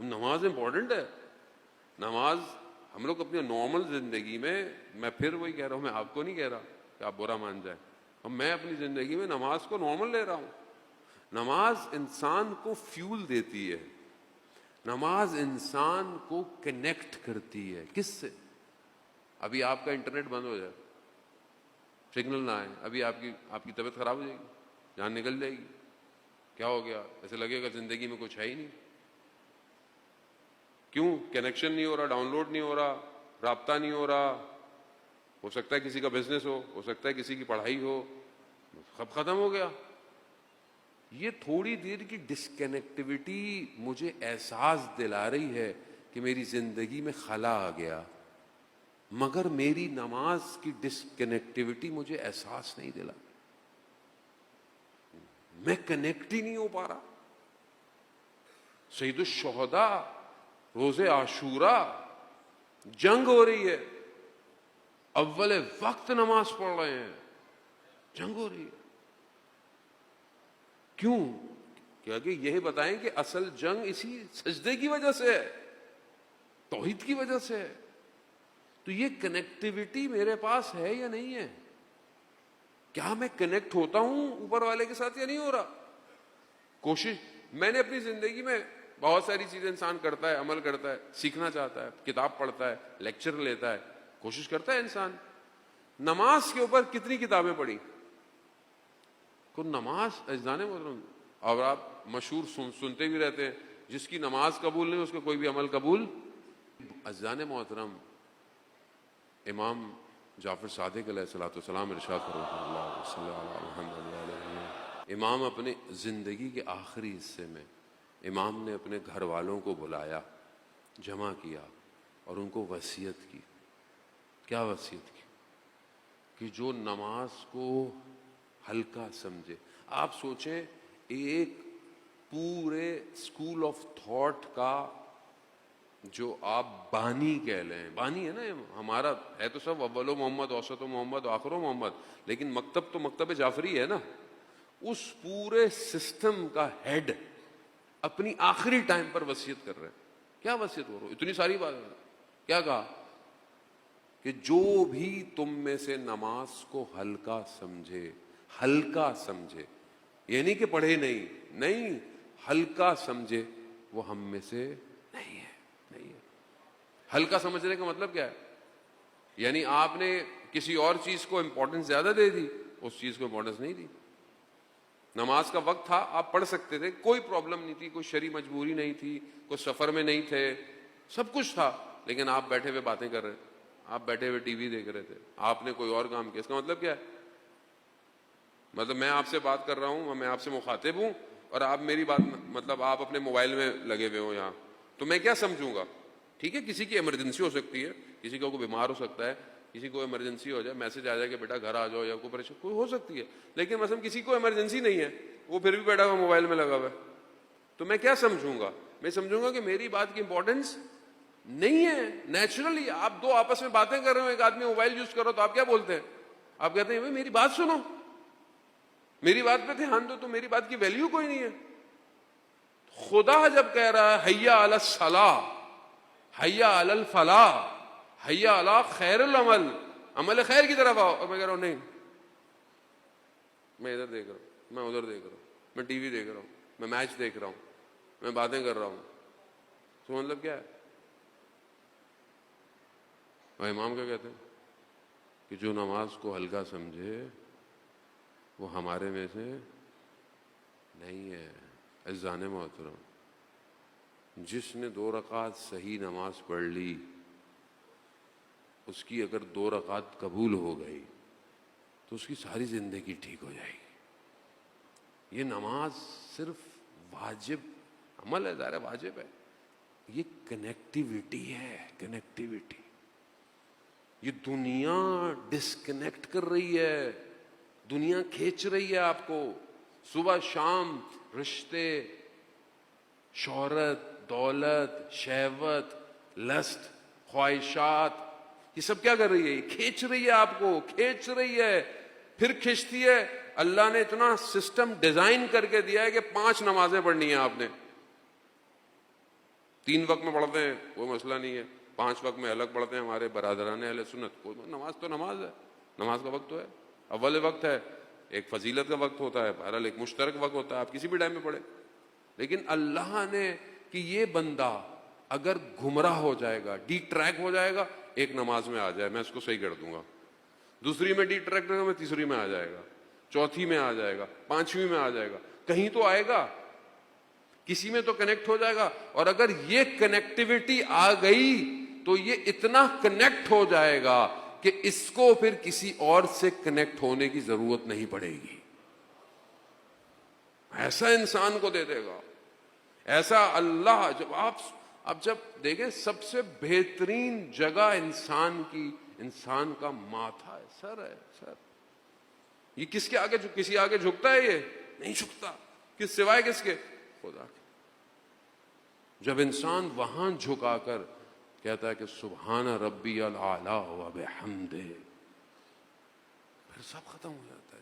नमाज इंपॉर्टेंट है। नमाज हम लोग अपनी नॉर्मल जिंदगी में, मैं फिर वही कह रहा हूं, मैं आपको नहीं कह रहा कि आप बुरा मान जाए, और मैं अपनी जिंदगी में नमाज को नॉर्मल ले रहा हूं। नमाज इंसान को फ्यूल देती है, नमाज इंसान को कनेक्ट करती है। किससे? अभी आपका इंटरनेट बंद हो जाए, सिग्नल ना आए, अभी आपकी तबीयत खराब हो जाएगी, जान निकल जाएगी। क्या हो गया? ऐसे लगेगा जिंदगी में कुछ है ही नहीं। क्यों? कनेक्शन नहीं हो रहा, डाउनलोड नहीं हो रहा, राब्ता नहीं हो रहा। हो सकता है किसी का बिजनेस हो सकता है किसी की पढ़ाई हो, सब खत्म हो गया। ये थोड़ी देर की डिस्कनेक्टिविटी मुझे एहसास दिला रही है कि मेरी जिंदगी में खला आ गया, मगर मेरी नमाज की डिस्कनेक्टिविटी मुझे एहसास नहीं दिला। मैं कनेक्ट ही नहीं हो पा रहा। सईदुल शुहदा, रोजे आशूरा, जंग हो रही है, अव्वल वक्त नमाज पढ़ रहे हैं, जंग हो रही है। क्यों? क्योंकि यही बताएं कि असल जंग इसी सजदे की वजह से है, तौहीद की वजह से है। तो ये कनेक्टिविटी मेरे पास है या नहीं है? क्या मैं कनेक्ट होता हूं ऊपर वाले के साथ या नहीं हो रहा? कोशिश मैंने अपनी जिंदगी में बहुत सारी चीजें इंसान करता है, अमल करता है, सीखना चाहता है, किताब पढ़ता है, लेक्चर लेता है, कोशिश करता है इंसान। नमाज के ऊपर कितनी किताबें पढ़ी? को नमाज अज़ाने मोहतरम, और आप मशहूर सुनते भी रहते हैं, जिसकी नमाज कबूल नहीं उसका कोई भी अमल कबूल। अज़ाने मोहतरम, इमाम जाफर सादिक अलैहिस्सलाम इरशाद फरमाते, इमाम अपने जिंदगी के आखिरी हिस्से में इमाम ने अपने घर वालों को बुलाया, जमा किया और उनको वसीयत की। क्या वसीयत की? कि जो नमाज को हल्का समझे। आप सोचें, एक पूरे स्कूल ऑफ थॉट का जो आप बानी कह लें, बानी है ना हमारा, है तो सब अव्वलो मोहम्मद, औसतो मोहम्मद, आखिरो मोहम्मद, लेकिन मकतब तो मकतब जाफरी है ना। उस पूरे सिस्टम का हेड अपनी आखिरी टाइम पर वसीयत कर रहे हैं। क्या वसीयत हो रही? इतनी सारी बात है। क्या कहा? कि जो भी तुम में से नमाज को हल्का समझे, हल्का समझे, ये नहीं कि पढ़े नहीं, हल्का समझे, वो हम में से नहीं है। हल्का समझने का मतलब क्या है? यानी आपने किसी और चीज को इंपॉर्टेंस ज्यादा दे दी, उस चीज को इंपॉर्टेंस नहीं दी। नमाज का वक्त था, आप पढ़ सकते थे, कोई प्रॉब्लम नहीं थी, कोई शरी मजबूरी नहीं थी, कोई सफर में नहीं थे, सब कुछ था, लेकिन आप बैठे हुए बातें कर रहे, आप बैठे हुए टीवी देख रहे थे, आपने कोई और काम किया। इसका मतलब क्या है? मतलब मैं आपसे बात कर रहा हूं, मैं आपसे मुखातिब हूं, और आप मेरी बात, मतलब आप अपने मोबाइल में लगे हुए हो यहां, तो मैं क्या समझूंगा? ठीक है, किसी की इमरजेंसी हो सकती है, किसी को बीमार हो सकता है, किसी को इमरजेंसी हो जाए, मैसेज आ जाए कि बेटा घर आ जाओ, या कोई परेशानी कोई हो सकती है, लेकिन मतलब किसी को इमरजेंसी नहीं है, वो फिर भी बैठा हुआ मोबाइल में लगा हुआ है, तो मैं क्या समझूंगा? मैं समझूंगा कि मेरी बात की इंपॉर्टेंस नहीं है। नेचुरली आप दो आपस में बातें कर रहे हो, एक आदमी मोबाइल यूज करो, तो आप क्या बोलते हैं? आप कहते हैं भाई मेरी बात सुनो, मेरी बात पे ध्यान दो, तो मेरी बात की वैल्यू कोई नहीं है। खुदा जब कह रहा है हैया अला सलाह, हैया अलल फलाह, हैया अला खैरुल अमल, अमल खैर की तरफ आओ, और मैं कह रहा हूं नहीं, मैं इधर देख रहा हूं, मैं उधर देख रहा हूं, मैं टीवी देख रहा हूं, मैं मैच देख रहा हूं, मैं बातें कर रहा हूं, तो मतलब क्या है? और इमाम क्या कहते हैं? कि जो नमाज को हल्का समझे वो हमारे में से नहीं है। अज़ाने मोहतरम, जिसने 2 रकात सही नमाज पढ़ ली, उसकी अगर 2 रकात कबूल हो गई तो उसकी सारी जिंदगी ठीक हो जाएगी। ये नमाज सिर्फ वाजिब अमल है, ज़ाहिर वाजिब है, ये कनेक्टिविटी है, कनेक्टिविटी। ये दुनिया डिस्कनेक्ट कर रही है, दुनिया खींच रही है आपको, सुबह शाम रिश्ते, शोहरत, दौलत, शहवत, लस्ट, ख्वाहिशात, ये सब क्या कर रही है? खींच रही है आपको, खींच रही है, फिर खींचती है। अल्लाह ने इतना सिस्टम डिजाइन करके दिया है कि 5 नमाजें पढ़नी है आपने, 3 वक्त में पढ़ते हैं कोई मसला नहीं है, 5 वक्त में अलग पढ़ते हैं हमारे बरादरान अहले सुन्नत, कोई नमाज तो नमाज है, नमाज का वक्त तो है, अव्वल वक्त है, एक फजीलत का वक्त होता है, बहरहाल एक मुश्तरक वक्त होता है, आप किसी भी टाइम में पढ़े। लेकिन अल्लाह ने कि ये बंदा अगर गुमराह हो जाएगा, डी ट्रैक हो जाएगा, एक नमाज में आ जाए मैं उसको सही कर दूंगा, दूसरी में डी ट्रैक रहेगा मैं तीसरी में आ जाएगा, चौथी में आ जाएगा, 5वीं में आ जाएगा, कहीं तो आएगा, किसी में तो कनेक्ट हो जाएगा। और अगर ये कनेक्टिविटी आ गई तो ये इतना कनेक्ट हो जाएगा कि इसको फिर किसी और से कनेक्ट होने की जरूरत नहीं पड़ेगी। ऐसा इंसान को दे देगा, ऐसा अल्लाह। जब देखें सबसे बेहतरीन जगह इंसान का माथा है, सर है, सर। ये किसके आगे, किसी आगे झुकता है? ये नहीं झुकता। किस सिवाय किसके? खुदा के। जब इंसान वहां झुकाकर कहता है कि सुभान रब्बियल आला व बिहम्दे, फिर सब खत्म हो जाता है।